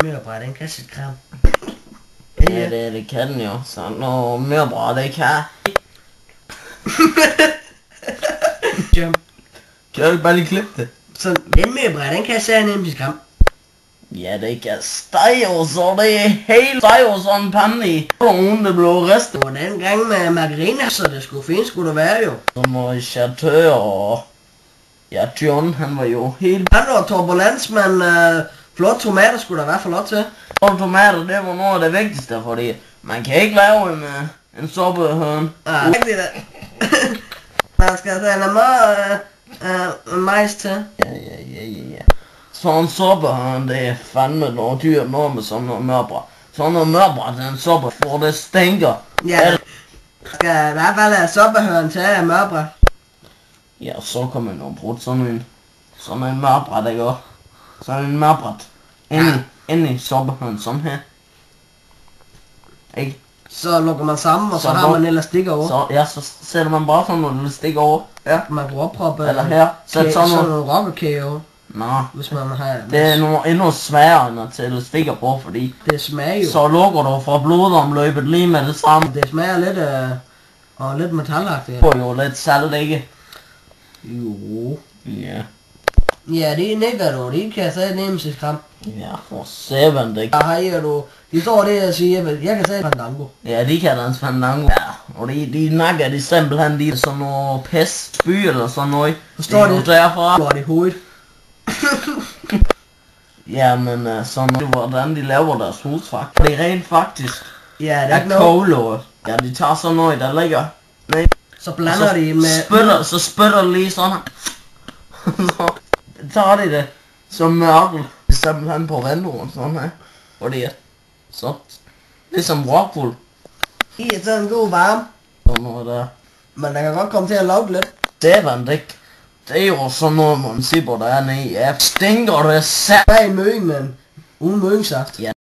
Mørbræt, den kan sit kram. Ja, det kan den jo. Så noget mørbræt, det kan. Jump. Kan du ikke bare lige klippe det? Så den mørbræt, den kan sige nemt sit kram. Ja, det kan stege, så det er helt stege sådan en pande i. Nogen, der blev ristet. Og den gang med margarine, så det skulle fint, skulle det være jo. Så noget chateau og... Ja, John, han var jo helt... Han var turbulens, men flot tomater skulle der være for lot til. Og tomater, det var noget af det vigtigste, fordi man kan ikke lave en suppehøn. Ah, rigtigt det. Man skal have meget majs til. Ja. Sådan en suppehøn, det er fandme noget dyrt noget med sådan noget mørbræt. Sådan noget mørbræt, den suppe, for det stinker. Ja, skal i hvert fald have suppehøren til af mørbræt. Ja, så kan man jo bruge sådan en mørbræt, ikke også? Sådan en mørbræt. Inde i suppehøn, sådan her. Ikke? Så lukker man sammen, og så Så har man elastik over. Så sætter man bare sådan noget elastik over. Ja. Man kan opproppe Eller her. Sæt sådan noget noget. rockerkage over. Nå. Hvis man har... Det er endnu sværere end at tage elastikker på, fordi Det smager jo. så lukker du fra blodomløbet lige med det samme. Det smager lidt og lidt metalagtigt. Det er jo lidt salt, ikke? Jo. Ja. Ja, det er nikker du. Det kan jeg sige nemt sit kram. Ja, for seven, det. Der har du... De står det og siger, jeg kan sige fandango. Ja, de kan danse fandango. Ja, og de nakker de simpelthen, de er sådan noget pest, spy eller sådan noget. Forstår det? det? Er jo derfra. Slår det i hovedet. Ja, men sådan noget, hvordan de laver deres husfakt. Det er rent faktisk. Ja, det er Er ikke noget. kogelåget. Ja, de tager sådan noget, der ligger. Nej. Så blander de med... Så spytter de lige sådan her. Så tager de det som mørkel. Det er simpelthen på vandruen sådan her. Og det er så ligesom rockwool. I er sådan en god varme. Sådan noget der. Men der kan godt komme til at lugte lidt. Det er jo sådan noget, man siger, der er nede i. Ja, stinker det sat. Bag møgen, men uden møgensaft. Ja.